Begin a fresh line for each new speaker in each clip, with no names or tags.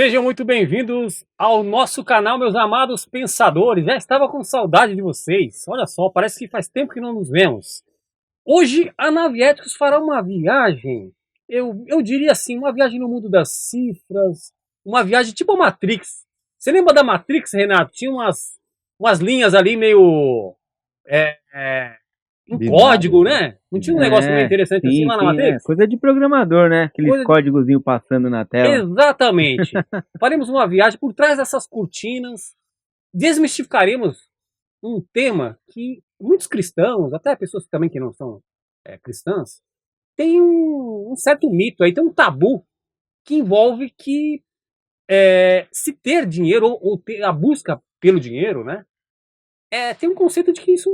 Sejam muito bem-vindos ao nosso canal, meus amados pensadores. Já estava com saudade de vocês. Olha só, parece que faz tempo que não nos vemos. Hoje a Naviéticos fará uma viagem, eu diria assim, uma viagem no mundo das cifras, uma viagem tipo a Matrix. Você lembra da Matrix, Renato? Tinha umas linhas ali meio em código, né? Não tinha um negócio meio interessante assim lá na Matrix?
Coisa de programador, né? Aqueles códigozinhos passando na tela.
Exatamente. Faremos uma viagem por trás dessas cortinas, desmistificaremos um tema que muitos cristãos, até pessoas também que não são cristãs, tem um certo mito aí, tem um tabu que envolve que se ter dinheiro ou ter a busca pelo dinheiro, né? Tem um conceito de que isso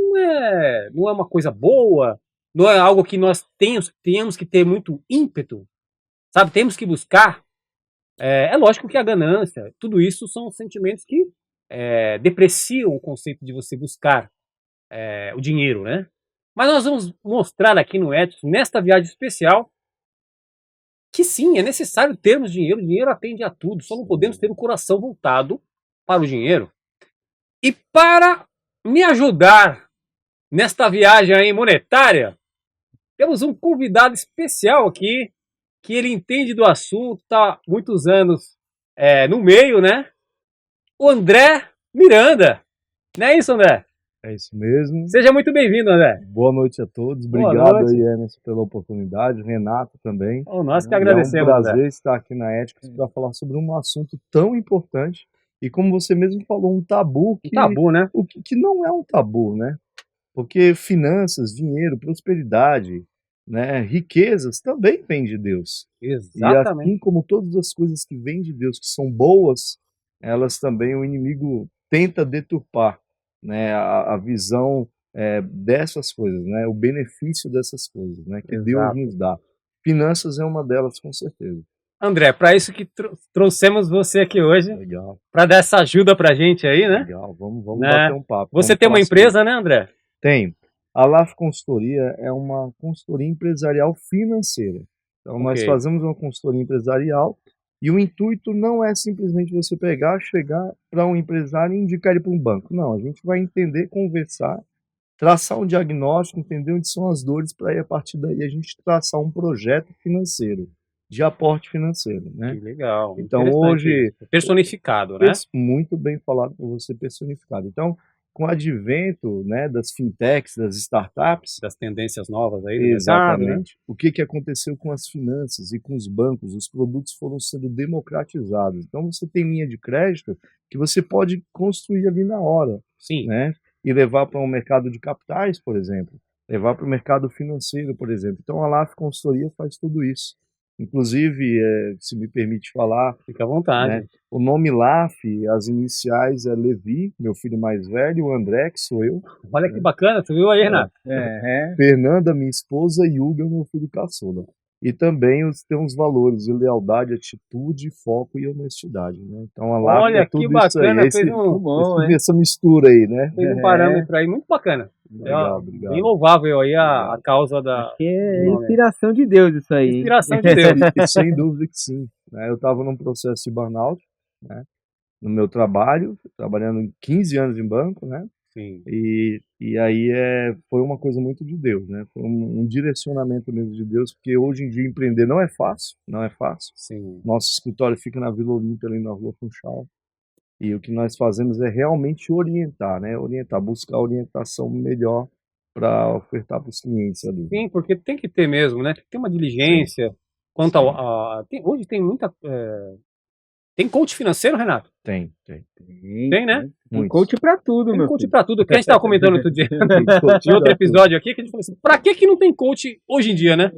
não é uma coisa boa, não é algo que nós tenhamos que ter muito ímpeto, sabe? Temos que buscar. É lógico que a ganância, tudo isso são sentimentos que depreciam o conceito de você buscar o dinheiro, né? Mas nós vamos mostrar aqui no Ethos, nesta viagem especial, que sim, é necessário termos dinheiro, o dinheiro atende a tudo, só não podemos ter o coração voltado para o dinheiro. E para me ajudar nesta viagem aí monetária, temos um convidado especial aqui, que ele entende do assunto, está há muitos anos no meio, né? O André Miranda. Não é isso, André?
É isso mesmo.
Seja muito bem-vindo, André.
Boa noite a todos. Obrigado aí, Emerson, pela oportunidade. Renato também.
Nós que agradecemos,
É um prazer
André.
estar aqui na Éticos para falar sobre um assunto tão importante e, como você mesmo falou, um tabu que,
né?
que não é um tabu, né? Porque finanças, dinheiro, prosperidade, né, riquezas também vêm de Deus.
Exatamente.
E assim como todas as coisas que vêm de Deus, que são boas, elas também o inimigo tenta deturpar, né, a visão dessas coisas, né, o benefício dessas coisas, né, que Deus nos dá. Finanças é uma delas, com certeza.
André, para isso que trouxemos você aqui hoje.
Legal.
Para dar essa ajuda para a gente aí, né?
Legal, vamos bater um papo.
Você tem uma empresa, né, André?
Tenho. A LAF Consultoria é uma consultoria empresarial financeira. Então, nós fazemos uma consultoria empresarial e o intuito não é simplesmente você chegar para um empresário e indicar ele para um banco. Não, a gente vai entender, conversar, traçar um diagnóstico, entender onde são as dores, para aí, a partir daí, a gente traçar um projeto financeiro, de aporte financeiro, né?
Que legal.
Então, hoje...
personificado, né?
Muito bem falado por você, personificado. Então, com o advento, né, das fintechs, das startups...
Das tendências novas aí.
Exatamente. O que aconteceu com as finanças e com os bancos? Os produtos foram sendo democratizados. Então, você tem linha de crédito que você pode construir ali na hora.
Sim.
Né? E levar para um mercado de capitais, por exemplo. Levar para o mercado financeiro, por exemplo. Então, a LAF Consultoria faz tudo isso. Inclusive, se me permite falar...
Fica à vontade.
Né? O nome LAF, as iniciais é Levi, meu filho mais velho, o André, que sou eu.
Olha que bacana, você viu aí, Renato?
Fernanda, minha esposa, e Hugo, meu filho caçula. E também tem uns valores de lealdade, atitude, foco e honestidade, né? Então a LAF é tudo
que bacana,
isso aí. Essa mistura aí, né?
Fez um parâmetro aí muito bacana.
Legal,
bem louvável aí a causa da...
Que é inspiração de Deus isso aí.
Inspiração de Deus.
E sem dúvida que sim. Né? Eu estava num processo de burnout, né? No meu trabalho, trabalhando 15 anos em banco, né?
Sim.
E aí foi uma coisa muito de Deus, né? Foi um direcionamento mesmo de Deus, porque hoje em dia empreender não é fácil, não é fácil.
Sim.
Nosso escritório fica na Vila Olímpia, ali na Rua Funchal. E o que nós fazemos é realmente orientar, né? Buscar orientação melhor para ofertar para os clientes ali.
Sim, porque tem que ter mesmo, né? Tem que ter uma diligência. Sim. Quanto hoje tem muita... Tem coach financeiro, Renato?
Tem,
né?
Tem coach pra tudo,
tem
meu
coach
filho.
pra tudo. Que a gente tava comentando outro dia, em outro episódio aqui, que a gente falou assim, pra que não tem coach hoje em dia, né?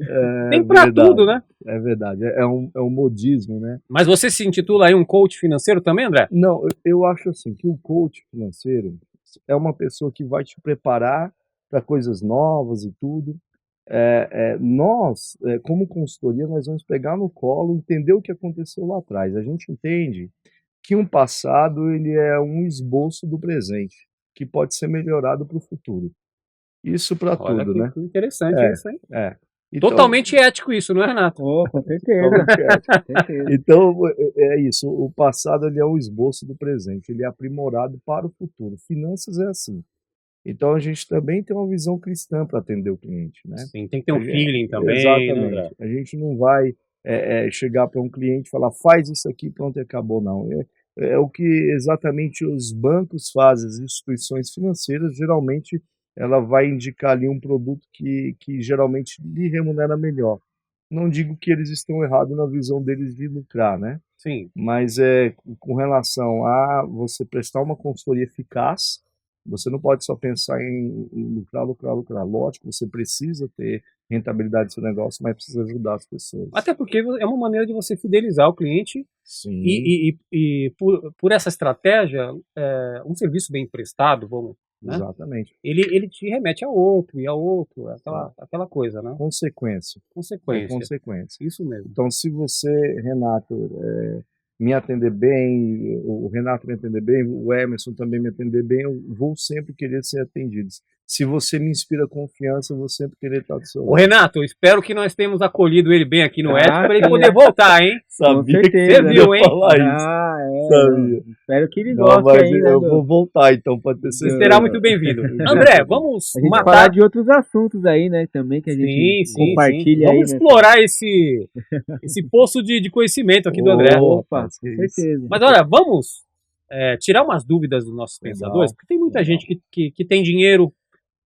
Tem pra tudo, né?
É verdade, é um modismo, né?
Mas você se intitula aí um coach financeiro também, André?
Não, eu acho assim, que o coach financeiro é uma pessoa que vai te preparar para coisas novas e tudo. Nós, como consultoria, nós vamos pegar no colo, entender o que aconteceu lá atrás. A gente entende que um passado ele é um esboço do presente, que pode ser melhorado para o futuro. Isso para tudo, né?
Que interessante isso, hein?
Então,
Totalmente ético isso, não é, Renato?
Com certeza.
Então, é isso. O passado ele é o esboço do presente. Ele é aprimorado para o futuro. Finanças é assim. Então, a gente também tem uma visão cristã para atender o cliente, né?
Sim, tem que ter um feeling também, né, André?
Exatamente. A gente não vai chegar para um cliente e falar, faz isso aqui, pronto, e acabou, não. É o que exatamente os bancos fazem, as instituições financeiras, geralmente ela vai indicar ali um produto que geralmente lhe remunera melhor. Não digo que eles estão errados na visão deles de lucrar, né?
Sim.
Mas com relação a você prestar uma consultoria eficaz, você não pode só pensar em lucrar, lucrar, lucrar. Lógico, você precisa ter rentabilidade do seu negócio, mas precisa ajudar as pessoas.
Até porque é uma maneira de você fidelizar o cliente.
Sim.
E por essa estratégia, um serviço bem prestado, né?
Exatamente.
Ele te remete a outro e a outro, aquela coisa, né?
Consequência.
Consequência.
Consequência.
Isso mesmo.
Então, se você, Renato, me atender bem, o Renato me atender bem, o Emerson também me atender bem, eu vou sempre querer ser atendido. Se você me inspira confiança, eu vou sempre querer estar do seu lado.
Ô, Renato, eu espero que nós tenhamos acolhido ele bem aqui no Ético para ele poder voltar, hein?
Sabia
que
você
viu, hein?
falar isso. Sabia.
Espero que ele
Não,
goste
mas
aí, né,
eu vou voltar, então, pode ter certeza.
Será muito bem-vindo. André, vamos
a gente
matar...
falar de outros assuntos aí, né, também, que a gente compartilha aí.
Vamos explorar esse poço de conhecimento aqui do André.
Opa, com certeza.
Mas olha, vamos tirar umas dúvidas dos nossos pensadores, porque tem muita gente que tem dinheiro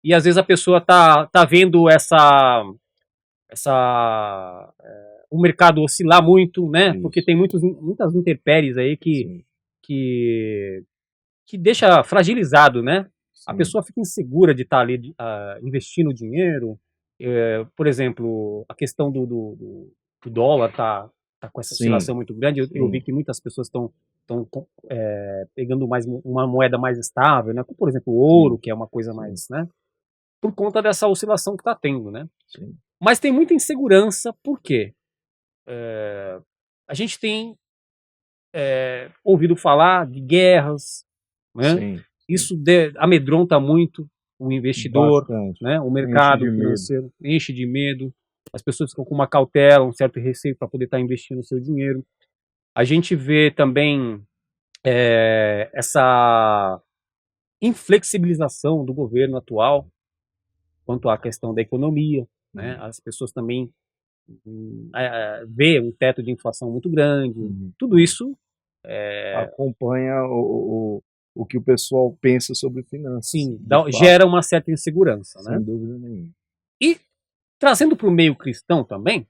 e às vezes a pessoa tá vendo o mercado oscilar muito, né?
Isso.
Porque tem muitas intempéries aí que deixa fragilizado, né?
Sim.
A pessoa fica insegura de estar ali investindo dinheiro. Por exemplo, a questão do dólar tá com essa oscilação muito grande. Eu vi que muitas pessoas estão pegando mais uma moeda mais estável, né? Como, por exemplo, o ouro, que é uma coisa mais, né? Por conta dessa oscilação que está tendo, né?
Sim.
Mas tem muita insegurança, por quê? A gente tem ouvido falar de guerras, né?
Sim.
Isso amedronta muito o investidor,
Bastante.
né? O mercado financeiro enche de medo, as pessoas ficam com uma cautela, um certo receio para poder estar investindo o seu dinheiro. A gente vê também essa inflexibilização do governo atual quanto à questão da economia, né? As pessoas também vê um teto de inflação muito grande. Tudo isso
acompanha o que o pessoal pensa sobre finanças.
Sim, gera uma certa insegurança, né?
Sem dúvida nenhuma.
E trazendo para o meio cristão também,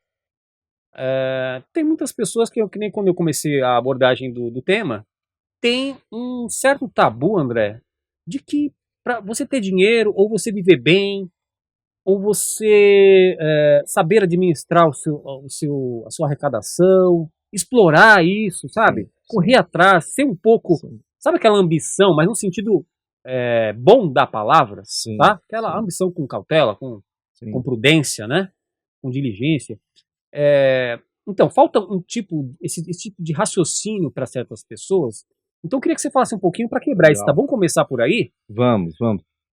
tem muitas pessoas que nem quando eu comecei a abordagem do tema, tem um certo tabu, André, de que para você ter dinheiro, ou você viver bem, ou você saber administrar a sua arrecadação, explorar isso, sabe? Correr atrás, ser um pouco... Sabe aquela ambição, mas no sentido bom da palavra? Tá? Aquela ambição com cautela, com prudência, né? Com diligência. Então, falta esse tipo de raciocínio para certas pessoas. Então, eu queria que você falasse um pouquinho para quebrar isso, tá bom? Começar por aí?
Vamos.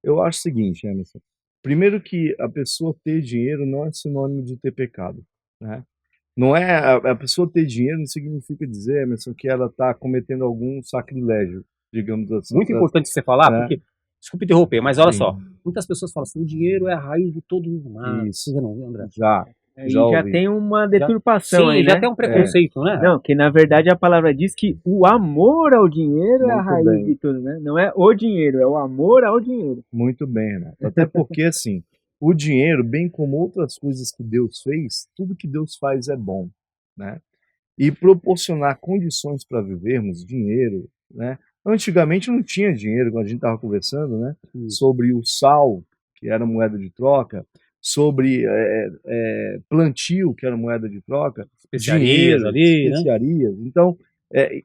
Eu acho o seguinte, Emerson. Primeiro que a pessoa ter dinheiro não é sinônimo de ter pecado, né? Não é a pessoa ter dinheiro não significa dizer, Emerson, que ela está cometendo algum sacrilégio, digamos assim.
Muito importante você falar, porque, desculpe interromper, mas olha só, muitas pessoas falam assim, o dinheiro é a raiz de todo o mal.
Isso.
Você não viu, André?
Já tem uma deturpação aí, né?
Já tem um preconceito, né?
Não, que na verdade a palavra diz que o amor ao dinheiro é a raiz de tudo, né? Não é o dinheiro, é o amor ao dinheiro.
Muito bem, Renato. Até porque, assim, o dinheiro, bem como outras coisas que Deus fez, tudo que Deus faz é bom, né? E proporcionar condições para vivermos, dinheiro, né? Antigamente não tinha dinheiro, quando a gente estava conversando, né? Sobre o sal, que era moeda de troca, sobre plantio, que era moeda de troca,
especiarias ali,
especiarias. Né? Então,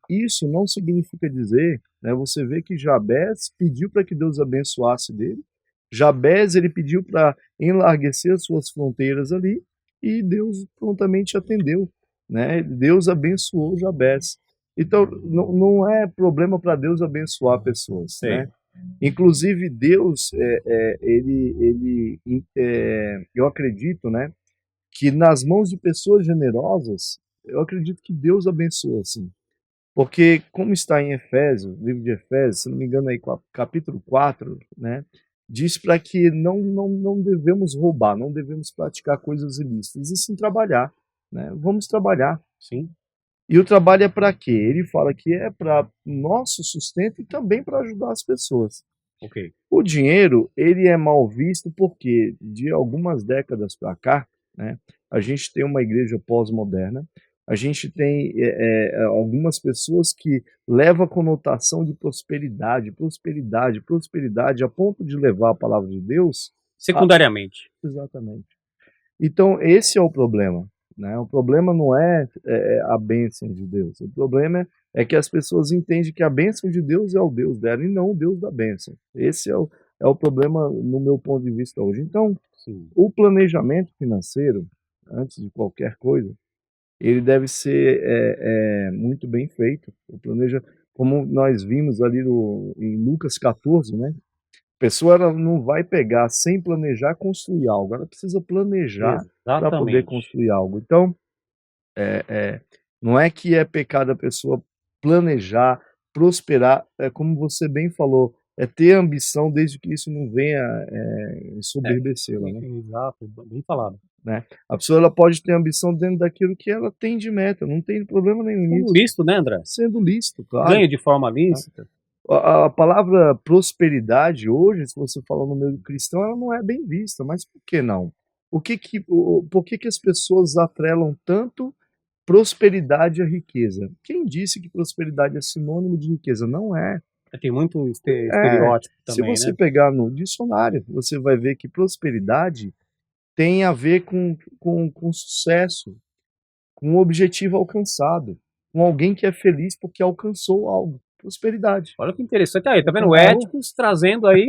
isso não significa dizer, né? Você vê que Jabés pediu para que Deus abençoasse dele, Jabés ele pediu para enlarguecer as suas fronteiras ali e Deus prontamente atendeu, né? Deus abençoou Jabés. Então não é problema para Deus abençoar pessoas, né? Inclusive Deus eu acredito, né, que nas mãos de pessoas generosas, eu acredito que Deus abençoa, assim. Porque, como está em Efésios, livro de Efésios, se não me engano, aí, capítulo 4, né, diz para que não devemos roubar, não devemos praticar coisas ilícitas, e sim trabalhar. Né? Vamos trabalhar.
Sim.
E o trabalho é para quê? Ele fala que é para nosso sustento e também para ajudar as pessoas.
Okay.
O dinheiro, ele é mal visto porque de algumas décadas para cá, né, a gente tem uma igreja pós-moderna, a gente tem algumas pessoas que levam a conotação de prosperidade, prosperidade, prosperidade, a ponto de levar a palavra de Deus...
Secundariamente.
Exatamente. Então, esse é o problema. Né? O problema não é a bênção de Deus. O problema é que as pessoas entendem que a bênção de Deus é o Deus dela e não o Deus da bênção. Esse é o problema no meu ponto de vista hoje. Então, sim, o planejamento financeiro, antes de qualquer coisa, ele deve ser muito bem feito. Como nós vimos ali em Lucas 14, né? A pessoa não vai pegar sem planejar construir algo, ela precisa planejar para poder construir algo. Então, não é que é pecado a pessoa planejar, prosperar, como você bem falou, é ter ambição desde que isso não venha ensoberbecê-la. Né?
Exato, bem falado.
Né? A pessoa ela pode ter ambição dentro daquilo que ela tem de meta, não tem problema nenhum nisso.
Sendo lícito, né, André?
Sendo lícito, claro.
Ganho de forma lícita.
A palavra prosperidade hoje, se você falar no meio cristão, ela não é bem vista, mas por que não? Por que as pessoas atrelam tanto prosperidade à riqueza? Quem disse que prosperidade é sinônimo de riqueza? Não é.
Tem muito estereótipo também,
se você pegar no dicionário, você vai ver que prosperidade tem a ver com sucesso, com um objetivo alcançado, com alguém que é feliz porque alcançou algo. Prosperidade.
Olha que interessante aí, tá vendo? O Éticos trazendo aí.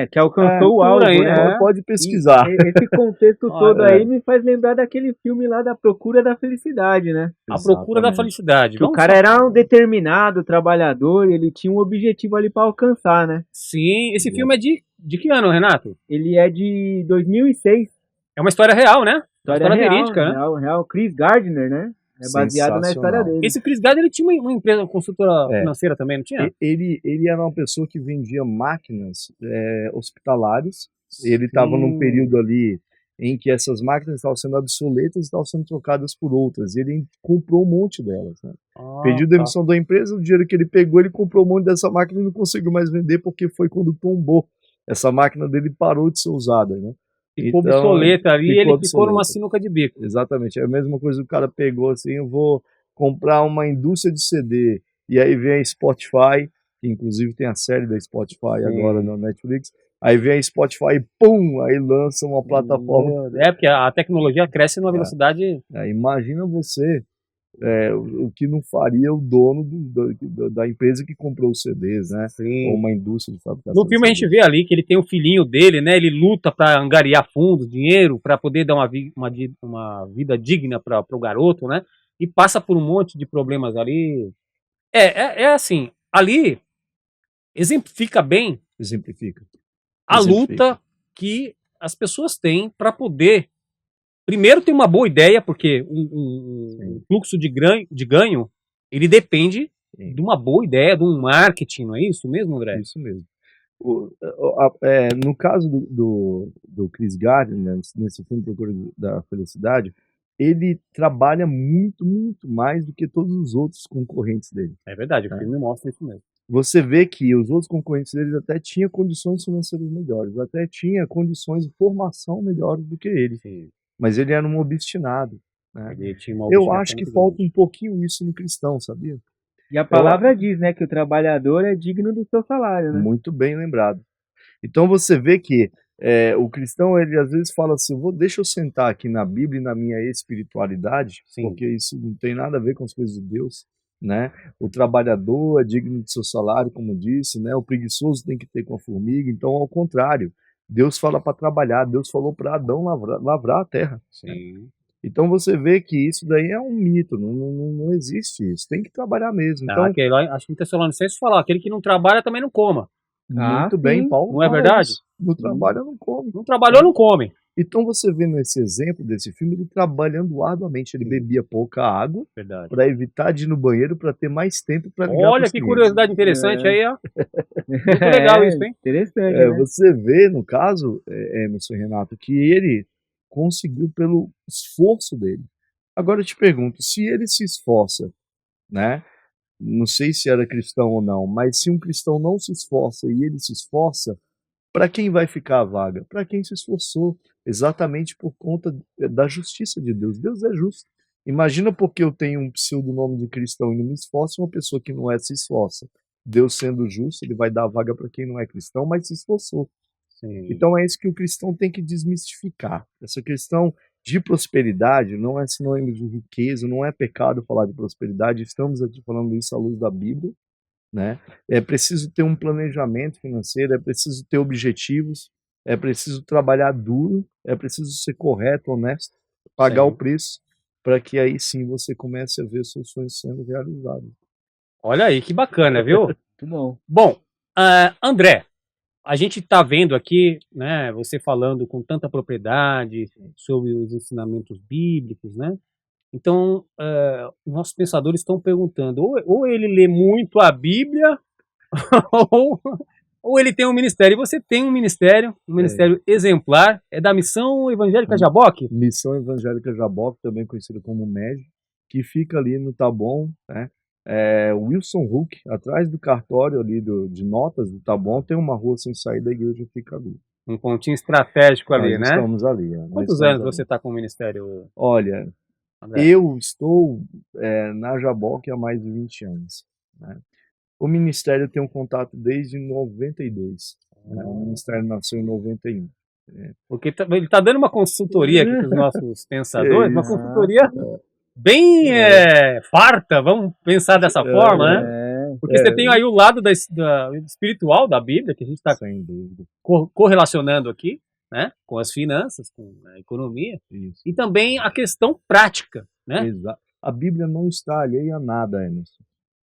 Que alcançou algo aí,
né? Pode pesquisar.
Esse contexto todo aí me faz lembrar daquele filme lá da Procura da Felicidade, né?
A Procura da Felicidade.
Que o cara era um determinado trabalhador e ele tinha um objetivo ali para alcançar, né?
Sim, esse filme é de que ano, Renato?
Ele é de 2006.
É uma história real, né?
História real,
verídica, né?
Real. Chris Gardner, né? É baseado na história dele.
Esse Chris Gardner, ele tinha uma empresa, uma consultora financeira também, não tinha?
Ele era uma pessoa que vendia máquinas hospitalares. Ele estava num período ali em que essas máquinas estavam sendo obsoletas e estavam sendo trocadas por outras. Ele comprou um monte delas. Né? Pediu demissão da empresa, o dinheiro que ele pegou, ele comprou um monte dessa máquina e não conseguiu mais vender porque foi quando tombou. Essa máquina dele parou de ser usada, né?
Ficou obsoleta ali e ele ficou numa sinuca de bico.
Exatamente, é a mesma coisa que o cara pegou assim, eu vou comprar uma indústria de CD, e aí vem a Spotify, que inclusive tem a série da Spotify agora no Netflix, aí vem a Spotify e pum, aí lança uma plataforma.
Porque a tecnologia cresce numa velocidade...
Imagina você... o que não faria o dono da empresa que comprou os CDs, né?
Sim.
Ou uma indústria de fabricação.
No filme a gente vê ali que ele tem o filhinho dele, né? Ele luta para angariar fundos, dinheiro, para poder dar uma vida digna para o garoto, né? E passa por um monte de problemas ali. Assim, ali exemplifica bem a luta que as pessoas têm para poder primeiro tem uma boa ideia, porque um fluxo de ganho, ele depende de uma boa ideia, de um marketing, não é isso mesmo, André?
Isso mesmo. No caso do Chris Gardner, nesse filme Procura da Felicidade, ele trabalha muito, muito mais do que todos os outros concorrentes dele.
É verdade, o filme mostra isso mesmo.
Você vê que os outros concorrentes dele até tinham condições financeiras melhores, até tinha condições de formação melhores do que ele.
Sim.
Mas ele era um obstinado. Né?
Eu
acho que falta um pouquinho isso no cristão, sabia?
E a palavra diz, né, que o trabalhador é digno do seu salário, né?
Muito bem lembrado. Então você vê que o cristão, ele às vezes fala assim, deixa eu sentar aqui na Bíblia e na minha espiritualidade, porque isso não tem nada a ver com as coisas de Deus. Né? O trabalhador é digno do seu salário, como disse, né? O preguiçoso tem que ter com a formiga. Então, ao contrário, Deus fala para trabalhar, Deus falou para Adão lavrar a terra.
Sim.
Né? Então você vê que isso daí é um mito, não existe isso, tem que trabalhar mesmo. Então,
acho que em Tessalonicenses fala, aquele que não trabalha também não coma.
Muito bem, Paulo.
Não é verdade?
Não trabalha, não come.
Não trabalhou, não come.
Então você vê nesse exemplo desse filme ele trabalhando arduamente, ele bebia pouca água
Verdade.
para evitar de ir no banheiro para ter mais tempo para ligar para
Olha
os
que
clientes.
curiosidade interessante aí, ó. Muito legal isso, hein?
Interessante, né?
Você vê, no caso, Emerson e Renato, que ele conseguiu pelo esforço dele. Agora eu te pergunto, se ele se esforça, né? Não sei se era cristão ou não, mas se um cristão não se esforça e ele se esforça, para quem vai ficar a vaga? Para quem se esforçou, exatamente por conta da justiça de Deus. Deus é justo. Imagina porque eu tenho um pseudonome de cristão e não me esforço, uma pessoa que não é se esforça. Deus sendo justo, ele vai dar a vaga para quem não é cristão, mas se esforçou.
Sim.
Então é isso que o cristão tem que desmistificar. Essa questão de prosperidade não é sinônimo de riqueza, não é pecado falar de prosperidade, estamos aqui falando isso à luz da Bíblia, né? É preciso ter um planejamento financeiro, é preciso ter objetivos, é preciso trabalhar duro, é preciso ser correto, honesto, pagar o preço, para que aí sim você comece a ver seus sonhos sendo realizados.
Olha aí, que bacana, viu?
Muito bom.
Bom, André, a gente está vendo aqui, né, você falando com tanta propriedade sobre os ensinamentos bíblicos, né? Então, nossos pensadores estão perguntando, ou ele lê muito a Bíblia, ou, ou ele tem um ministério. E você tem um ministério exemplar, é da Missão Evangélica Jaboque?
Missão Evangélica Jaboque, também conhecida como MEG, que fica ali no Taboão, né? Wilson Huck, atrás do cartório ali de notas do Taboão, tem uma rua sem saída, a igreja fica ali.
Um pontinho estratégico ali,
Nós
né?
estamos ali.
Quantos anos você está com o ministério?
Olha,
André?
eu estou na Jaboque há mais de 20 anos. Né? O ministério tem um contato desde 92. Né? O ministério nasceu em 91.
Porque ele está dando uma consultoria aqui para os nossos pensadores, uma consultoria bem farta, vamos pensar dessa forma, né? Porque você tem aí o lado espiritual da Bíblia, que a gente está correlacionando aqui, né? Com as finanças, com a economia, e também a questão prática, né?
Exato. A Bíblia não está alheia a nada, Emerson.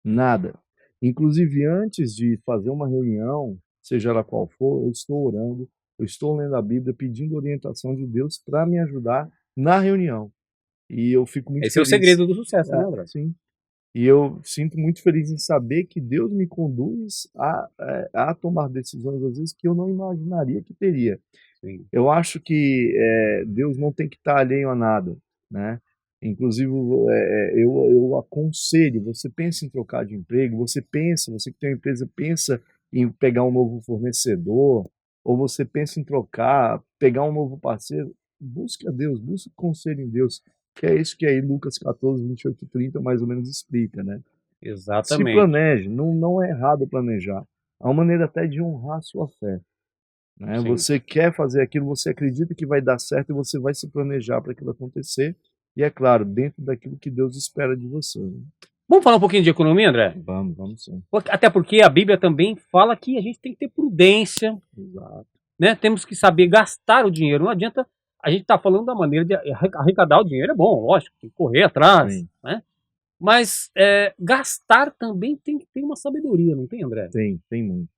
Nada. Inclusive, antes de fazer uma reunião, seja ela qual for, eu estou orando, eu estou lendo a Bíblia, pedindo orientação de Deus para me ajudar na reunião. E eu fico muito
feliz. Esse é o segredo do sucesso, né, André?
Sim. E eu sinto muito feliz em saber que Deus me conduz a tomar decisões, às vezes, que eu não imaginaria que teria. Sim. Eu acho que Deus não tem que estar alheio a nada, né? Inclusive, eu aconselho, você pensa em trocar de emprego, você que tem uma empresa, pensa em pegar um novo fornecedor, ou você pensa em trocar, pegar um novo parceiro, busque a Deus, busque conselho em Deus, que é isso que aí Lucas 14, 28 e 30 mais ou menos explica, né?
Exatamente.
Se planeje, não é errado planejar. Há uma maneira até de honrar a sua fé. Né? Você quer fazer aquilo, você acredita que vai dar certo e você vai se planejar para aquilo acontecer. E é claro, dentro daquilo que Deus espera de você. Né?
Vamos falar um pouquinho de economia, André?
Vamos sim.
Até porque a Bíblia também fala que a gente tem que ter prudência.
Exato.
Né? Temos que saber gastar o dinheiro. Não adianta a gente estar falando da maneira de arrecadar o dinheiro, é bom, lógico, tem que correr atrás. Né? Mas gastar também tem que ter uma sabedoria, não tem, André?
Tem muito.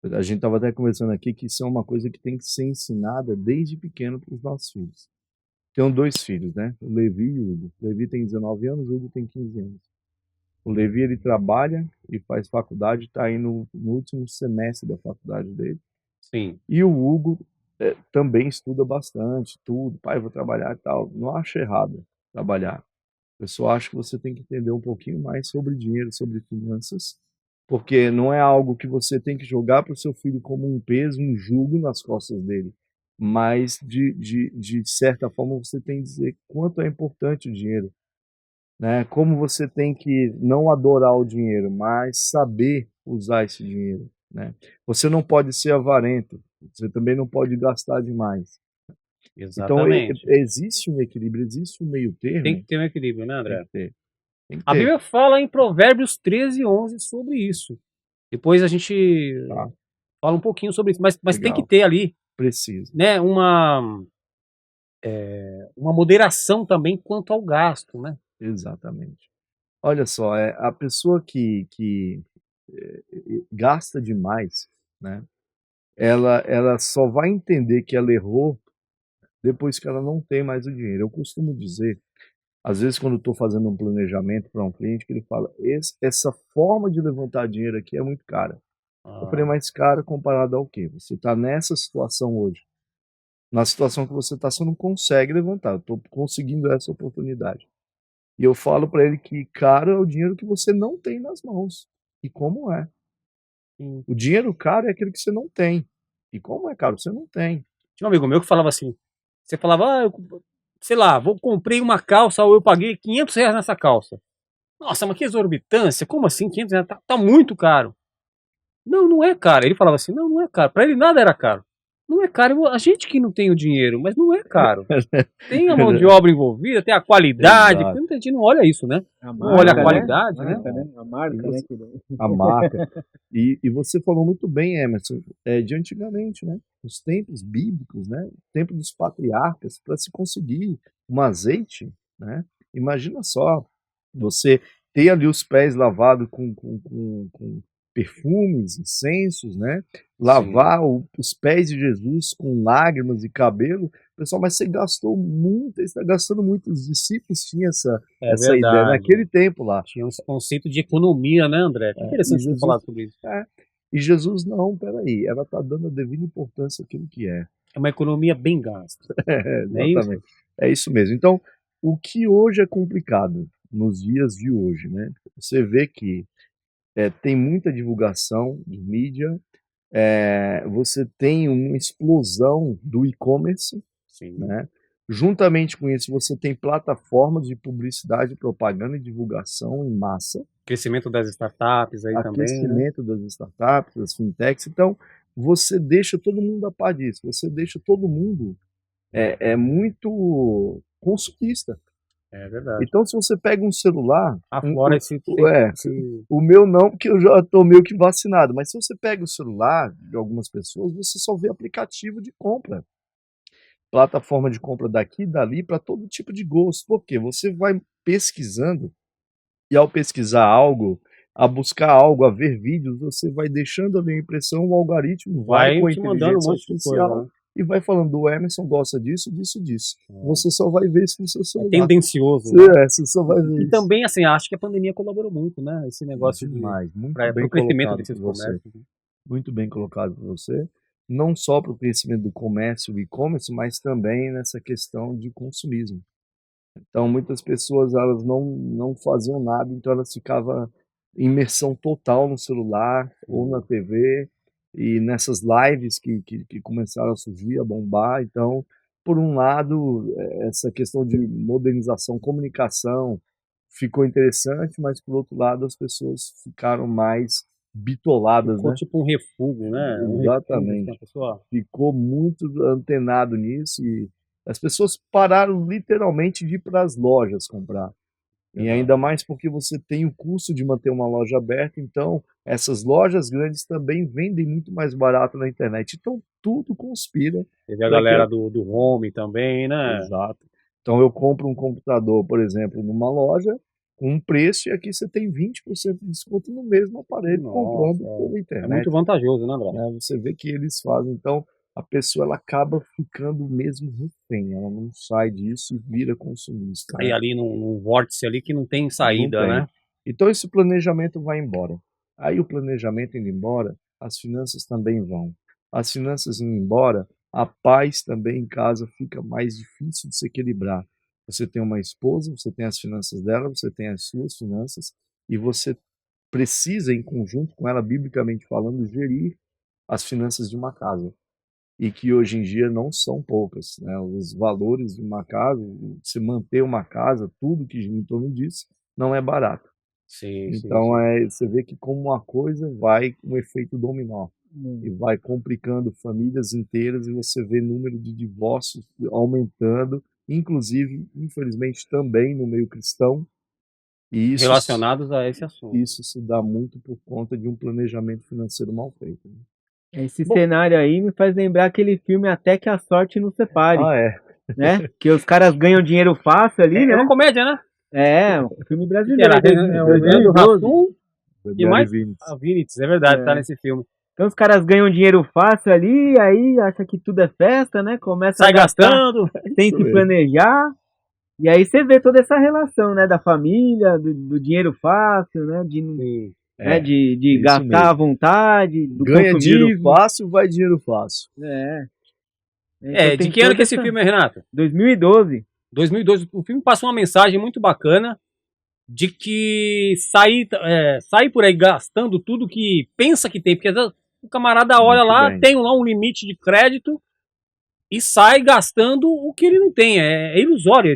A gente estava até conversando aqui que isso é uma coisa que tem que ser ensinada desde pequeno para os nossos filhos. Tenho 2 filhos, né? O Levi e o Hugo. O Levi tem 19 anos, o Hugo tem 15 anos. O Levi, ele trabalha e faz faculdade, está aí no último semestre da faculdade dele.
Sim.
E o Hugo também estuda bastante, tudo. Pai, vou trabalhar e tal. Não acho errado trabalhar. Eu só acho que você tem que entender um pouquinho mais sobre dinheiro, sobre finanças, porque não é algo que você tem que jogar para o seu filho como um peso, um jugo nas costas dele. Mas, de certa forma, você tem que dizer quanto é importante o dinheiro. Né? Como você tem que não adorar o dinheiro, mas saber usar esse dinheiro. Né? Você não pode ser avarento, você também não pode gastar demais.
Exatamente.
Então, existe um equilíbrio, existe um meio termo.
Tem que ter um equilíbrio, né, André?
Tem que ter.
A Bíblia fala em Provérbios 13, 11 sobre isso. Depois a gente fala um pouquinho sobre isso, mas tem que ter ali né, uma moderação também quanto ao gasto, né?
Exatamente. Olha só, a pessoa que gasta demais, né? Ela só vai entender que ela errou depois que ela não tem mais o dinheiro. Eu costumo dizer, às vezes quando eu estou fazendo um planejamento para um cliente, que ele fala, essa forma de levantar dinheiro aqui é muito cara. Eu falei, mais cara comparado ao quê? Você está nessa situação hoje. Na situação que você está, você não consegue levantar. Eu estou conseguindo essa oportunidade. E eu falo para ele que caro é o dinheiro que você não tem nas mãos. E como é? O dinheiro caro é aquele que você não tem. E como é caro? Você não tem.
Tinha um amigo meu que falava assim, você falava, sei lá, comprei uma calça ou eu paguei R$500 nessa calça. Nossa, mas que exorbitância, como assim R$500? Tá muito caro. Não, não é caro. Ele falava assim, não é caro. Pra ele nada era caro. Não é caro, a gente que não tem o dinheiro, mas não é caro. Tem a mão de obra envolvida, tem a qualidade, muita gente não olha isso, né? Não olha a qualidade, né?
A marca, né?
A marca. E você falou muito bem, Emerson, de antigamente, né? Os tempos bíblicos, né? O tempo dos patriarcas, para se conseguir um azeite, né? Imagina só, você ter ali os pés lavados com perfumes, incensos, né? Lavar os pés de Jesus com lágrimas e cabelo. Pessoal, mas você gastou muito, você está gastando muito. Os discípulos tinham essa ideia naquele tempo lá.
Tinha esse conceito de economia, né, André? Que interessante você falar sobre isso.
E Jesus, não, peraí, ela está dando a devida importância àquilo que é.
É uma economia bem gasta.
Exatamente. É isso mesmo. Então, o que hoje é complicado nos dias de hoje, né? Você vê que tem muita divulgação de mídia, você tem uma explosão do e-commerce, né? Juntamente com isso, você tem plataformas de publicidade, propaganda e divulgação em massa.
Crescimento das startups aí também.
Crescimento das startups, das fintechs. Então, você deixa todo mundo a par disso. Você deixa todo mundo muito consumista.
É verdade.
Então, se você pega um celular...
Aflora
o meu não, porque eu já estou meio que vacinado. Mas se você pega o celular de algumas pessoas, você só vê aplicativo de compra. Plataforma de compra daqui e dali para todo tipo de gosto. Por quê? Você vai pesquisando e ao pesquisar algo, a buscar algo, a ver vídeos, você vai deixando ali a impressão, o algoritmo vai com a inteligência artificial e vai falando, o Emerson gosta disso, disso, disso. Você só vai ver isso no seu celular.
É tendencioso.
Você só vai ver
isso. E também, assim, acho que a pandemia colaborou muito, né? Esse negócio
para
o crescimento desses comércios.
Muito bem colocado por você. Não só para o crescimento do comércio, do e-commerce, mas também nessa questão de consumismo. Então, muitas pessoas elas não faziam nada, então elas ficavam em imersão total no celular ou na TV e nessas lives que começaram a surgir, a bombar. Então, por um lado, essa questão de modernização, comunicação ficou interessante, mas por outro lado, as pessoas ficaram mais bitoladas,
ficou,
né?
Tipo um refúgio, né?
Exatamente. Ficou muito antenado nisso e as pessoas pararam literalmente de ir para as lojas comprar. E ainda mais porque você tem o custo de manter uma loja aberta, então essas lojas grandes também vendem muito mais barato na internet. Então tudo conspira.
Teve a galera do home também, né?
Exato. Então eu compro um computador, por exemplo, numa loja, com um preço, e aqui você tem 20% de desconto no mesmo aparelho comprando pela internet.
É muito vantajoso, né, André?
Você vê que eles fazem, então a pessoa ela acaba ficando mesmo refém, ela não sai disso e vira consumista.
Aí ali num vórtice ali que não tem saída, né?
Então esse planejamento vai embora. Aí o planejamento indo embora, as finanças também vão. As finanças indo embora, a paz também em casa fica mais difícil de se equilibrar. Você tem uma esposa, você tem as finanças dela, você tem as suas finanças, e você precisa, em conjunto com ela, biblicamente falando, gerir as finanças de uma casa. E que hoje em dia não são poucas, né? Os valores de uma casa, se manter uma casa, tudo que gira em torno disso, não é barato. Então você vê que como uma coisa vai com um efeito dominó e vai complicando famílias inteiras, e você vê número de divórcios aumentando, inclusive, infelizmente, também no meio cristão. E isso,
relacionados a esse assunto.
Isso se dá muito por conta de um planejamento financeiro mal feito. Né?
Esse cenário aí me faz lembrar aquele filme Até que a Sorte Nos Separe. Né? Que os caras ganham dinheiro fácil ali, né?
É uma comédia, né?
É, um filme brasileiro.
É o Leandro Hassum e mais a Vinitz, é verdade, tá nesse filme.
Então os caras ganham dinheiro fácil ali, aí acha que tudo é festa, né? Começa
Sai gastando.
sem se planejar. E aí você vê toda essa relação, né? Da família, do dinheiro fácil, né? De gastar à vontade, do
ganha dinheiro
consumismo.
fácil, vai dinheiro fácil.
Então
de que ano que esse filme é, Renato?
2012.
2012. O filme passa uma mensagem muito bacana de que sair por aí gastando tudo que pensa que tem, porque às vezes o camarada olha lá, tem lá um limite de crédito e sai gastando o que ele não tem. É ilusório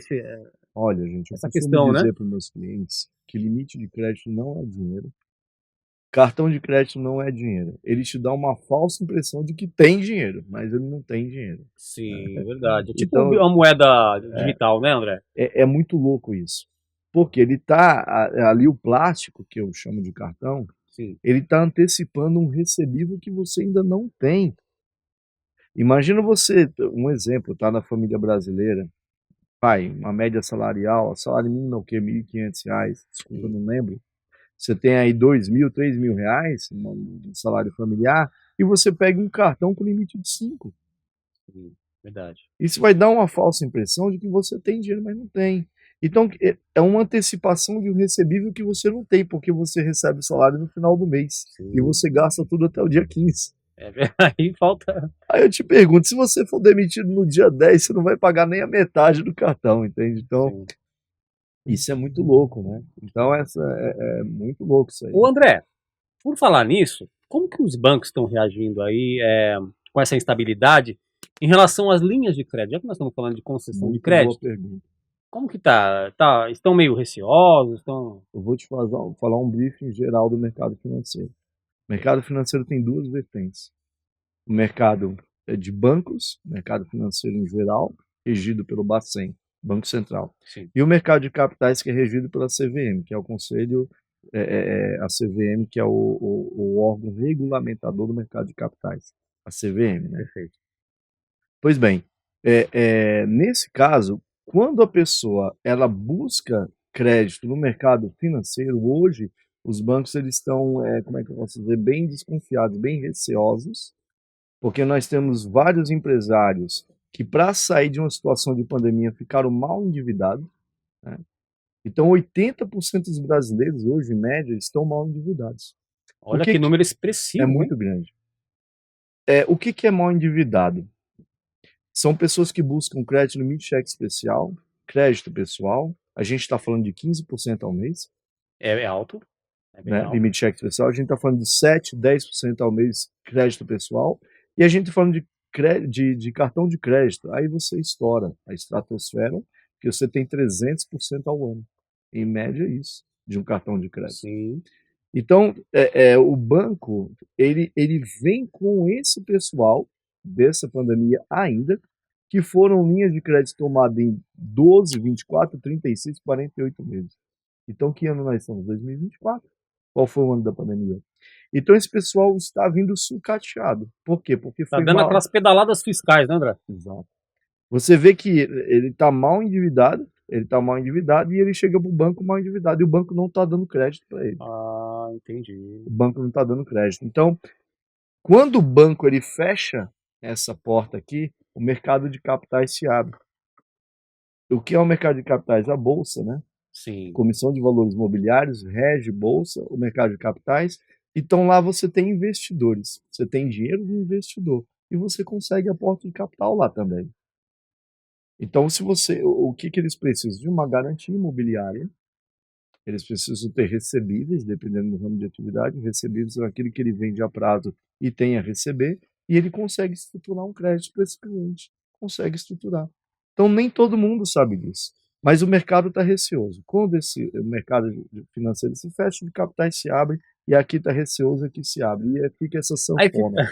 Olha, gente,
essa questão,
dizer para os meus clientes que limite de crédito não é dinheiro. Cartão de crédito não é dinheiro. Ele te dá uma falsa impressão de que tem dinheiro, mas ele não tem dinheiro.
Sim, é verdade. É tipo uma moeda digital, né, André?
É muito louco isso. Porque ele tá ali, o plástico, que eu chamo de cartão, sim, ele está antecipando um recebível que você ainda não tem. Imagina você, um exemplo, tá na família brasileira, pai, uma média salarial, salário mínimo é o quê? R$1.500, desculpa, eu não lembro. Você tem aí R$2.000, R$3.000, um salário familiar, e você pega um cartão com limite de 5.
Verdade.
Isso vai dar uma falsa impressão de que você tem dinheiro, mas não tem. Então, é uma antecipação de um recebível que você não tem, porque você recebe o salário no final do mês. Sim. E você gasta tudo até o dia 15.
Aí falta...
Aí eu te pergunto, se você for demitido no dia 10, você não vai pagar nem a metade do cartão, entende? Então, sim, isso é muito louco, né? Então, é muito louco isso aí.
Ô André, por falar nisso, como que os bancos estão reagindo aí com essa instabilidade em relação às linhas de crédito? Já que nós estamos falando de concessão de crédito,
boa pergunta.
Como que tá? Estão meio receosos?
Eu vou te falar um briefing geral do mercado financeiro. O mercado financeiro tem duas vertentes. O mercado de bancos, mercado financeiro em geral, regido pelo Bacen, Banco Central. Sim. E o mercado de capitais, que é regido pela CVM, que é o Conselho, a CVM, que é o órgão regulamentador do mercado de capitais. A CVM, né? Perfeito. Pois bem, nesse caso, quando a pessoa ela busca crédito no mercado financeiro, hoje os bancos eles estão, como é que eu posso dizer, bem desconfiados, bem receosos, porque nós temos vários empresários que, para sair de uma situação de pandemia, ficaram mal endividados, né? Então 80% dos brasileiros hoje, em média, estão mal endividados.
Olha que número expressivo.
É muito grande. O que é mal endividado? São pessoas que buscam crédito limite de cheque especial, crédito pessoal. A gente está falando de 15% ao mês.
É alto.
Né? Alto. Limite de cheque especial. A gente está falando de 7, 10% ao mês crédito pessoal. E a gente está falando de cartão de crédito. Aí você estoura a estratosfera, que você tem 300% ao ano. Em média é isso, de um cartão de crédito.
Sim.
Então, o banco, ele vem com esse pessoal dessa pandemia ainda, que foram linhas de crédito tomadas em 12, 24, 36, 48 meses. Então, que ano nós estamos? 2024. Qual foi o ano da pandemia? Então, esse pessoal está vindo sucateado. Por quê? Porque foi
dando aquelas pedaladas fiscais, né, André?
Exato. Você vê que ele está mal endividado, e ele chega para o banco mal endividado, e o banco não está dando crédito para ele.
Ah, entendi.
O banco não está dando crédito. Então, quando o banco ele fecha essa porta aqui, o mercado de capitais se abre. O que é o mercado de capitais? A bolsa, né?
Sim.
Comissão de Valores Mobiliários rege bolsa, o mercado de capitais. Então lá você tem investidores, você tem dinheiro do investidor e você consegue aporte de capital lá também. Então o que eles precisam? De uma garantia imobiliária. Eles precisam ter recebíveis, dependendo do ramo de atividade. Recebíveis são aquilo que ele vende a prazo e tem a receber, e ele consegue estruturar um crédito para esse cliente. Consegue estruturar. Então, nem todo mundo sabe disso. Mas o mercado está receoso. Quando o mercado financeiro se fecha, o capitais se abre, e aqui está receoso, aqui se abre. E fica essa sanfona.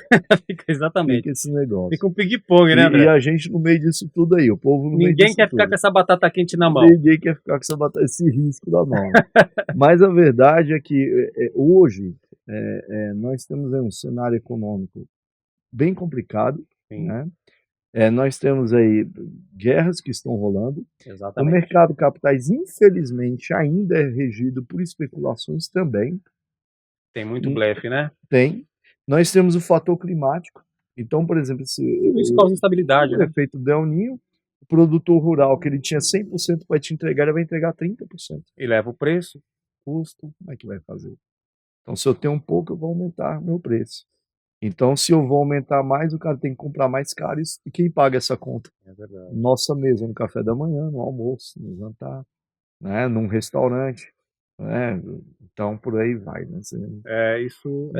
Fica exatamente.
Fica esse negócio.
Fica um ping-pong, né, André?
E a gente no meio disso tudo aí. O povo no meio disso
Ninguém quer ficar com essa batata quente na mão.
Ninguém quer ficar com esse risco na mão. Mas a verdade é que hoje nós temos um cenário econômico bem complicado, né? Nós temos aí guerras que estão rolando.
Exatamente.
O mercado de capitais, infelizmente, ainda é regido por especulações também.
Tem muito blefe, né?
Tem. Nós temos o fator climático. Então, por exemplo,
isso causa instabilidade,
o
né?
efeito Del Niño, o produtor rural que ele tinha 100% para te entregar, ele vai entregar 30%.
E leva o preço, custo.
Como é que vai fazer? Então, se eu tenho um pouco, eu vou aumentar meu preço. Então, se eu vou aumentar mais, o cara tem que comprar mais caro. E quem paga essa conta?
É verdade.
Nossa mesa, no café da manhã, no almoço, no jantar, né? Num restaurante. Né? Então, por aí vai. Né?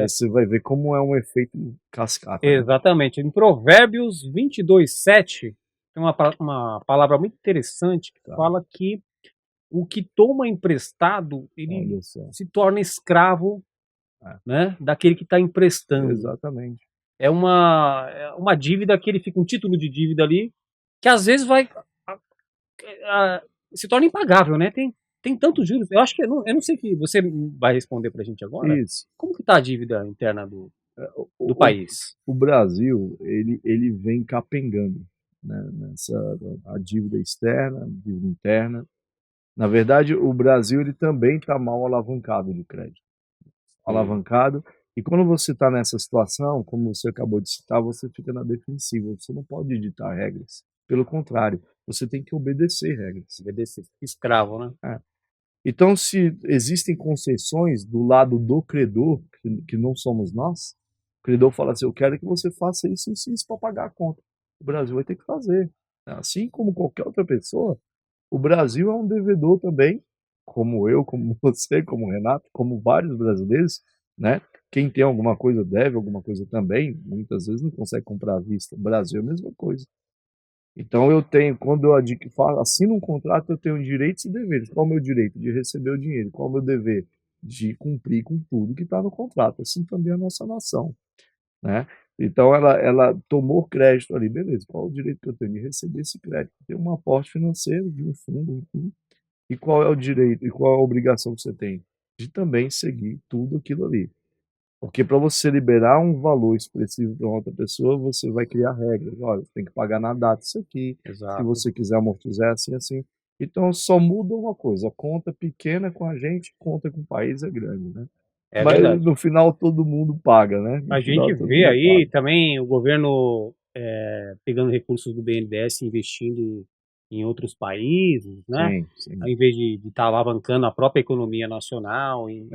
Você vai ver como é um efeito cascata. Né?
Exatamente. Em Provérbios 22:7, tem uma palavra muito interessante que fala que o que toma emprestado, ele se torna escravo, né, daquele que está emprestando.
Exatamente.
É uma dívida que ele fica, um título de dívida ali, que às vezes se torna impagável, né? Tem tantos juros. Eu acho que, eu não sei, que você vai responder pra gente agora.
Isso.
Como que tá a dívida interna do país?
O Brasil, ele vem capengando, né, a dívida externa, a dívida interna. Na verdade, o Brasil ele também está mal alavancado de crédito. Alavancado. E quando você está nessa situação, como você acabou de citar, você fica na defensiva. Você não pode ditar regras. Pelo contrário, você tem que obedecer regras.
Obedecer. Escravo, né?
Então, se existem concessões do lado do credor, que não somos nós, o credor fala assim, eu quero que você faça isso e isso para pagar a conta. O Brasil vai ter que fazer. Assim como qualquer outra pessoa, o Brasil é um devedor também, como eu, como você, como o Renato, como vários brasileiros, né? Quem tem alguma coisa deve alguma coisa também, muitas vezes não consegue comprar à vista. O Brasil é a mesma coisa. Então eu tenho, quando eu assino um contrato, eu tenho direitos e deveres. Qual é o meu direito? De receber o dinheiro. Qual é o meu dever? De cumprir com tudo que está no contrato. Assim também a nossa nação, né? Então ela tomou crédito ali, beleza. Qual é o direito que eu tenho de receber esse crédito? Ter um aporte financeiro de um fundo, enfim. E qual é o direito e qual é a obrigação que você tem? De também seguir tudo aquilo ali. Porque para você liberar um valor expressivo para outra pessoa, você vai criar regras. Olha, você tem que pagar na data isso aqui.
Exato.
Se você quiser amortizar, assim, assim. Então só muda uma coisa. A conta pequena com a gente, conta com o país é grande, né? Mas
verdade.
no final todo mundo paga, né?
A gente vê aí também o governo pegando recursos do BNDES e investindo em outros países, né?
Sim.
Ao invés de estar alavancando a própria economia nacional e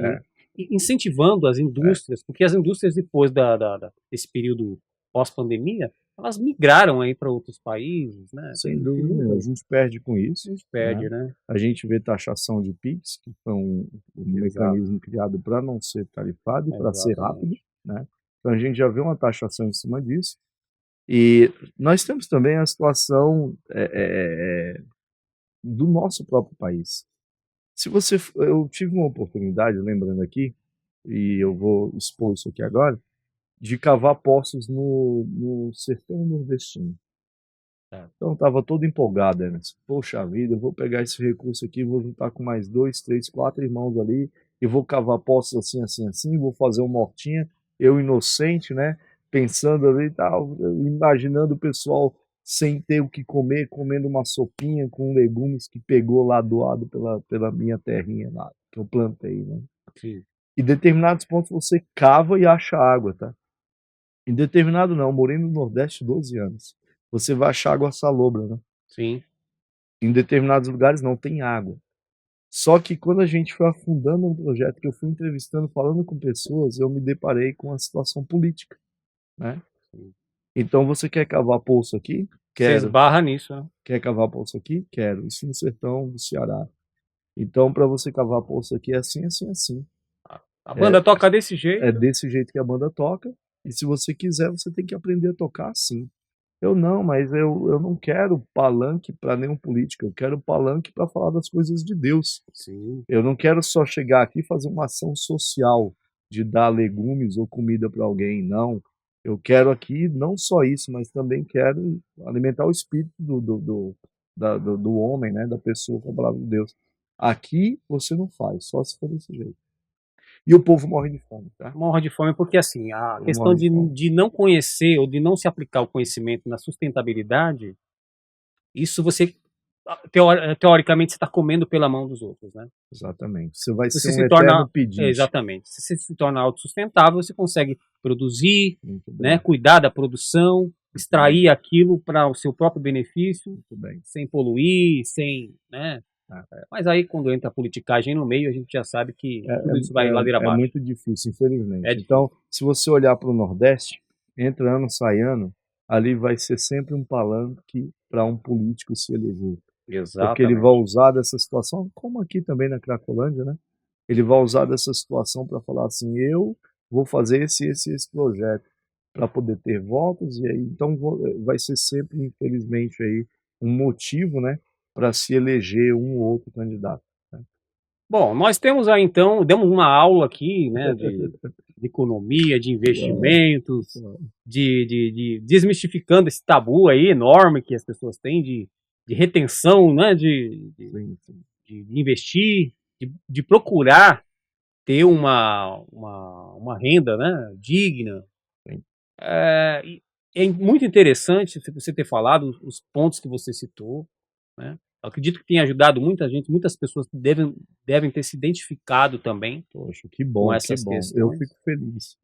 incentivando as indústrias, porque as indústrias depois desse período pós-pandemia, elas migraram aí para outros países, né?
Sem dúvida, a gente perde com isso.
A gente perde, né?
A gente vê taxação de PIX, que foi um mecanismo criado para não ser tarifado e para ser rápido, né? Então a gente já vê uma taxação em cima disso. E nós temos também a situação do nosso próprio país. Eu tive uma oportunidade, lembrando aqui, e eu vou expor isso aqui agora, de cavar poços no sertão nordestino. Então estava todo empolgado, né? Poxa vida, eu vou pegar esse recurso aqui, vou juntar com mais 2, 3, 4 irmãos ali, e vou cavar poços assim, assim, assim, vou fazer uma hortinha, eu inocente, né? Pensando ali e tal, imaginando o pessoal sem ter o que comer, comendo uma sopinha com legumes que pegou lá doado pela minha terrinha lá, que eu plantei, né?
Sim.
Em determinados pontos você cava e acha água, tá? Em determinado não, eu morei no Nordeste 12 anos. Você vai achar água salobra, né?
Sim.
Em determinados lugares não tem água. Só que quando a gente foi afundando um projeto, que eu fui entrevistando, falando com pessoas, eu me deparei com a situação política, né? Então você quer cavar poço aqui? Quero.
Você esbarra nisso, né?
Quer cavar poço aqui? Quero. Isso no sertão do Ceará. Então para você cavar poço aqui é assim, assim, assim.
A banda toca desse jeito.
É desse jeito que a banda toca. E se você quiser, você tem que aprender a tocar assim. Mas eu não quero palanque para nenhum político, eu quero palanque para falar das coisas de Deus.
Sim.
Eu não quero só chegar aqui e fazer uma ação social de dar legumes ou comida para alguém, não. Eu quero aqui não só isso, mas também quero alimentar o espírito do homem, né, da pessoa com a palavra de Deus. Aqui você não faz, só se for desse jeito. E o povo morre de fome, tá?
Morre de fome porque, assim, a questão de não conhecer ou de não se aplicar o conhecimento na sustentabilidade, isso você teoricamente, você está comendo pela mão dos outros, né?
Exatamente. Você vai
Você
ser um
se torna,
eterno pedinte.
exatamente. Se você se torna autossustentável, você consegue produzir,
Muito
né,
bem.
cuidar da produção, extrair aquilo para o seu próprio benefício,
Muito bem.
sem poluir, sem, né? Mas aí quando entra a politicagem no meio, a gente já sabe que tudo isso vai ladeira abaixo.
É muito difícil, infelizmente.
É difícil.
Então, se você olhar para o Nordeste, entra ano, sai ano, ali vai ser sempre um palanque para um político se eleger.
Exatamente.
Porque ele vai usar dessa situação, como aqui também na Cracolândia, né? Ele vai usar dessa situação para falar assim, eu vou fazer esse projeto para poder ter votos, e aí então vai ser sempre, infelizmente, aí um motivo, né, para se eleger um ou outro candidato. Né?
Bom, nós temos aí então, demos uma aula aqui, né, de economia, de investimentos, de desmistificando esse tabu aí enorme que as pessoas têm de retenção, né, de investir, de procurar ter uma renda, né, digna. É muito interessante você ter falado os pontos que você citou, né? Eu acredito que tenha ajudado muita gente, muitas pessoas devem ter se identificado também.
Poxa, que bom,
com essas questões.
Eu fico feliz.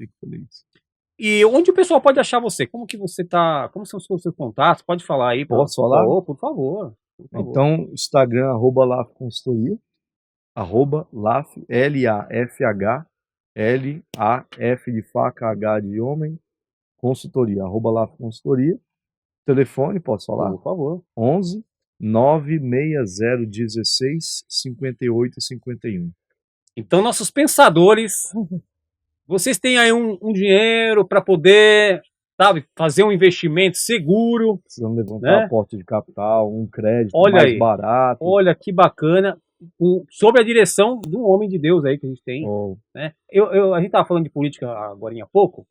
E onde o pessoal pode achar você? Como que você tá? Como são os seus contatos? Pode falar aí.
Posso falar?
Por favor.
Então, Instagram, @Laf Consultoria, @Laf, LAFH, LAF de faca, H de homem, consultoria, @Laf Consultoria. Telefone, posso falar?
Por favor.
11 96016 5851.
Então, nossos pensadores, vocês têm aí um dinheiro para poder, sabe, fazer um investimento seguro.
Precisamos levantar aporte de capital, um crédito barato.
Olha que bacana, sob a direção de um homem de Deus aí que a gente tem. Né? A gente estava falando de política agora há pouco.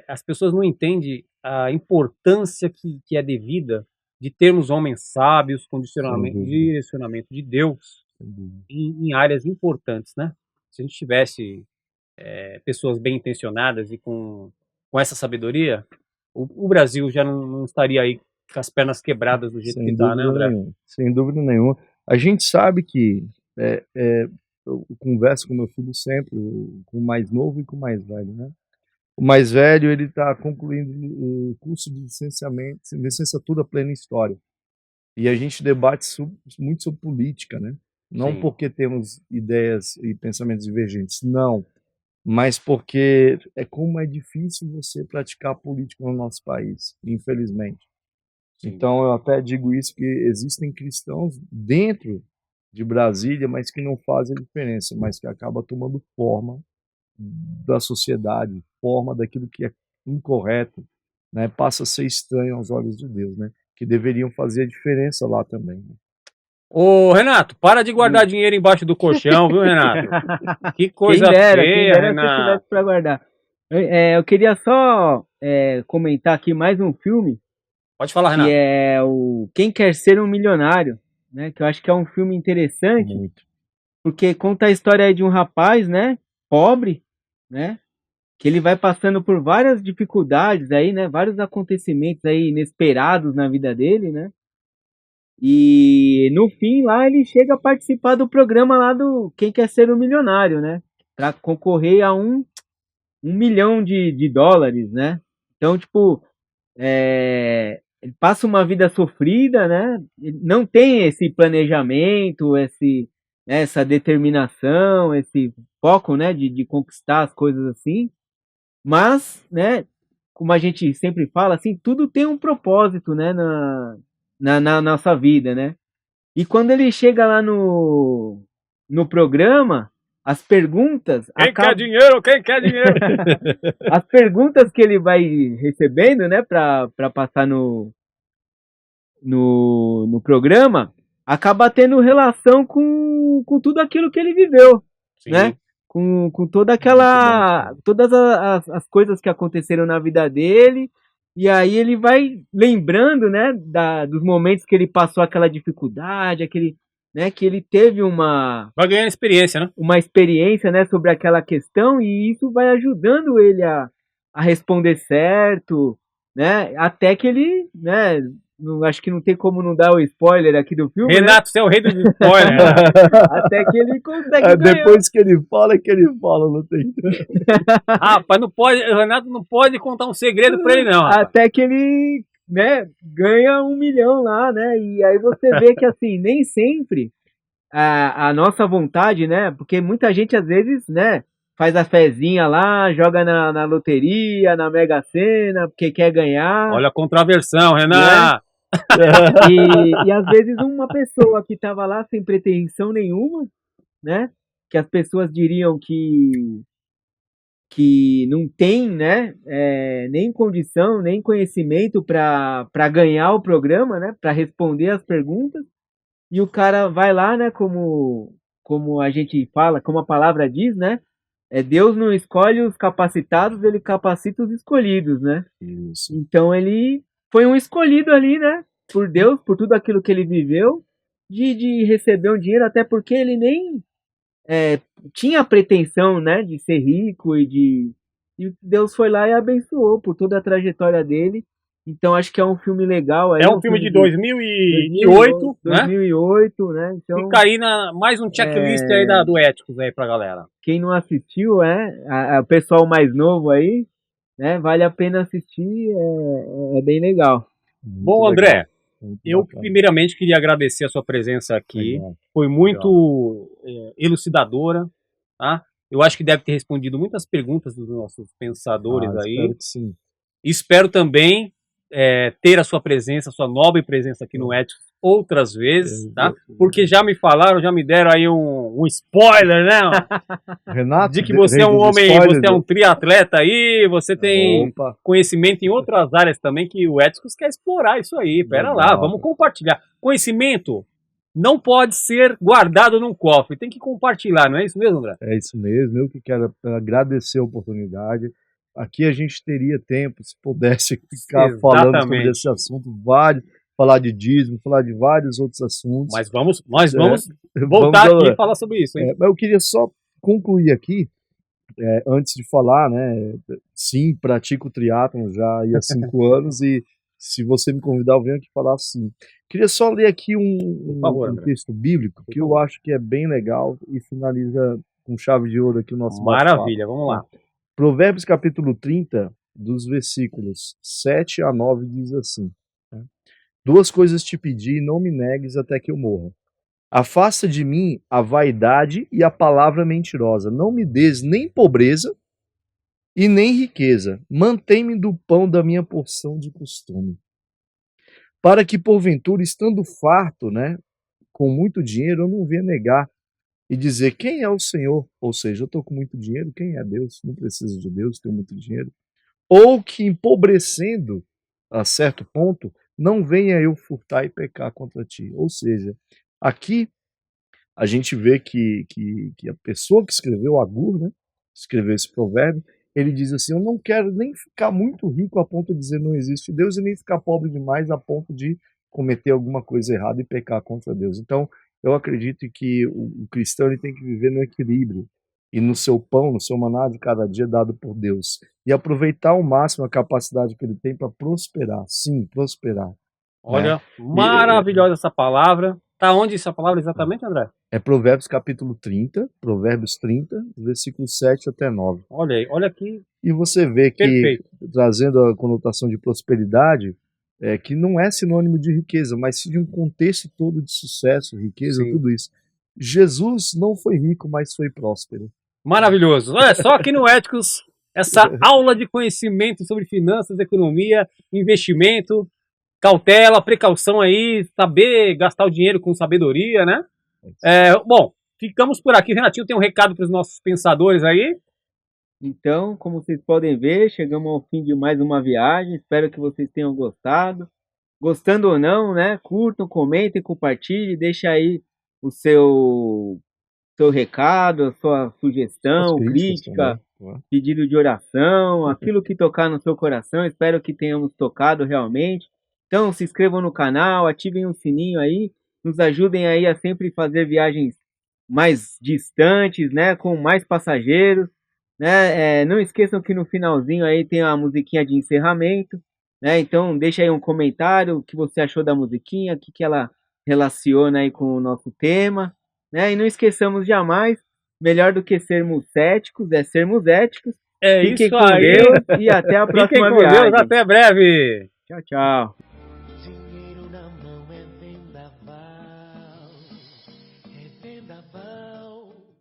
As pessoas não entendem a importância que é devida de termos homens sábios com direcionamento de Deus em áreas importantes, né? Se a gente tivesse pessoas bem intencionadas e com essa sabedoria, o Brasil já não estaria aí com as pernas quebradas do jeito que está, né, André?
Sem dúvida nenhuma. A gente sabe que eu converso com meu filho sempre, com o mais novo e com o mais velho, né? O mais velho, ele está concluindo o curso de licenciatura plena em História. E a gente debate muito sobre política, né? Não Sim. porque temos ideias e pensamentos divergentes, não. Mas porque como é difícil você praticar política no nosso país, infelizmente. Sim. Então eu até digo isso, que existem cristãos dentro de Brasília, mas que não fazem diferença, mas que acabam tomando forma da sociedade, forma daquilo que é incorreto, né, passa a ser estranho aos olhos de Deus, né, que deveriam fazer a diferença lá também. Né?
Ô, Renato, para de guardar dinheiro embaixo do colchão, viu, Renato? Que coisa feia, Renato.
Se tivesse para guardar. Eu queria só comentar aqui mais um filme.
Pode falar, Renato.
Que é o Quem Quer Ser um Milionário, né, que eu acho que é um filme interessante.
Muito.
Porque conta a história aí de um rapaz, né, pobre, né, que ele vai passando por várias dificuldades aí, né, vários acontecimentos aí inesperados na vida dele, né, e no fim lá ele chega a participar do programa lá do Quem Quer Ser um Milionário, né, para concorrer a $1 milhão de dólares, né. Então, tipo, ele passa uma vida sofrida, né, ele não tem esse planejamento, essa determinação, esse foco, né, de conquistar as coisas assim, mas, né, como a gente sempre fala, assim, tudo tem um propósito, né, na nossa vida, né, e quando ele chega lá no programa, as perguntas...
Quer dinheiro? Quem quer dinheiro?
As perguntas que ele vai recebendo, né, para passar no programa, acaba tendo relação com tudo aquilo que ele viveu, Sim. né? Com toda todas as coisas que aconteceram na vida dele, e aí ele vai lembrando, né, dos momentos que ele passou aquela dificuldade, né, que ele teve
vai ganhando experiência, né?
Uma experiência, né, sobre aquela questão, e isso vai ajudando ele a responder certo, né, até que ele, né, acho que não tem como não dar o spoiler aqui do filme, né?
Renato, você é o rei do spoiler.
Até que ele consegue ganhar.
Depois que ele fala, não tem.
Rapaz, não pode, o Renato não pode contar um segredo pra ele, não. Rapaz.
Até que ele, né, ganha 1 milhão lá, né? E aí você vê que, assim, nem sempre a nossa vontade, né? Porque muita gente, às vezes, né, faz a fezinha lá, joga na loteria, na Mega Sena, porque quer ganhar.
Olha a contraversão, Renato.
E às vezes uma pessoa que estava lá sem pretensão nenhuma, né? Que as pessoas diriam que não tem, né, nem condição, nem conhecimento para ganhar o programa, né, para responder as perguntas, e o cara vai lá, né, como a gente fala, como a palavra diz, né, Deus não escolhe os capacitados, ele capacita os escolhidos, né?
Isso.
Então ele foi um escolhido ali, né, por Deus, por tudo aquilo que ele viveu, de receber um dinheiro, até porque ele nem tinha a pretensão, né, de ser rico e Deus foi lá e abençoou por toda a trajetória dele. Então acho que é um filme legal. Aí,
é um filme de 2008, né?
2008, né? Então,
fica aí mais um checklist aí do Éticos aí pra galera.
Quem não assistiu, o pessoal mais novo aí, né, vale a pena assistir, é bem legal.
Bom, André, eu primeiramente queria agradecer a sua presença aqui. Foi muito elucidadora, tá? Eu acho que deve ter respondido muitas perguntas dos nossos pensadores aí.
Espero que sim.
Espero também ter a sua presença, a sua nobre presença aqui no Éticos outras vezes, tá? Porque já me falaram, já me deram aí um spoiler, né?
Renato,
de que você é um homem, você é um triatleta aí, você tem conhecimento em outras áreas também, que o Éticos quer explorar isso aí. Pera lá, vamos compartilhar. Conhecimento não pode ser guardado num cofre, tem que compartilhar, não é isso mesmo, André?
É isso mesmo, eu que quero agradecer a oportunidade. Aqui a gente teria tempo, se pudesse ficar falando sobre esse assunto, falar de dízimo, falar de vários outros assuntos.
Mas nós vamos voltar aqui e falar sobre isso, hein?
Mas eu queria só concluir aqui, antes de falar, né? Sim, pratico triatlon já há 5 anos e se você me convidar, eu venho aqui falar sim. Queria só ler aqui um texto bíblico que eu acho que é bem legal e finaliza com chave de ouro aqui o nosso bate-papo.
Maravilha, vamos lá.
Provérbios capítulo 30, dos versículos 7 a 9, diz assim: 2 coisas te pedi e não me negues até que eu morra. Afasta de mim a vaidade e a palavra mentirosa. Não me des nem pobreza e nem riqueza. Mantém-me do pão da minha porção de costume. Para que, porventura, estando farto, né, com muito dinheiro, eu não venha negar e dizer quem é o Senhor. Ou seja, eu estou com muito dinheiro, quem é Deus? Não preciso de Deus, tenho muito dinheiro. Ou que, empobrecendo a certo ponto, não venha eu furtar e pecar contra ti. Ou seja, aqui a gente vê que a pessoa que escreveu, Agur, né, escreveu esse provérbio, ele diz assim: eu não quero nem ficar muito rico a ponto de dizer não existe Deus e nem ficar pobre demais a ponto de cometer alguma coisa errada e pecar contra Deus. Então, eu acredito que o cristão ele tem que viver no equilíbrio e no seu pão, no seu maná de cada dia dado por Deus e aproveitar ao máximo a capacidade que ele tem para prosperar. Sim, prosperar.
Olha, maravilhosa essa palavra. Tá onde essa palavra exatamente, André?
É Provérbios capítulo 30, Provérbios 30, versículos 7 até 9.
Olha aí, olha aqui.
E você vê que, trazendo a conotação de prosperidade, que não é sinônimo de riqueza, mas sim de um contexto todo de sucesso, riqueza, sim, tudo isso. Jesus não foi rico, mas foi próspero.
Maravilhoso. Olha só aqui no Éticos, essa aula de conhecimento sobre finanças, economia, investimento, cautela, precaução aí, saber gastar o dinheiro com sabedoria, né? Bom, ficamos por aqui. Renatinho tem um recado para os nossos pensadores aí.
Então, como vocês podem ver, chegamos ao fim de mais uma viagem. Espero que vocês tenham gostado. Gostando ou não, né? Curtam, comentem, compartilhem, deixa aí o seu recado, a sua sugestão, crítica, pedido de oração, aquilo que tocar no seu coração. Espero que tenhamos tocado realmente. Então, se inscrevam no canal, ativem o sininho aí, nos ajudem aí a sempre fazer viagens mais distantes, né, com mais passageiros, né? Não esqueçam que no finalzinho aí tem a musiquinha de encerramento. né? Então deixa aí um comentário, o que você achou da musiquinha, o que ela relaciona aí com o nosso tema, né? E não esqueçamos jamais, melhor do que sermos céticos é sermos éticos.
É
Fiquem
isso
com
aí.
Deus e até a
Fiquem
próxima
com
viagem.
Deus, até breve.
Tchau, tchau.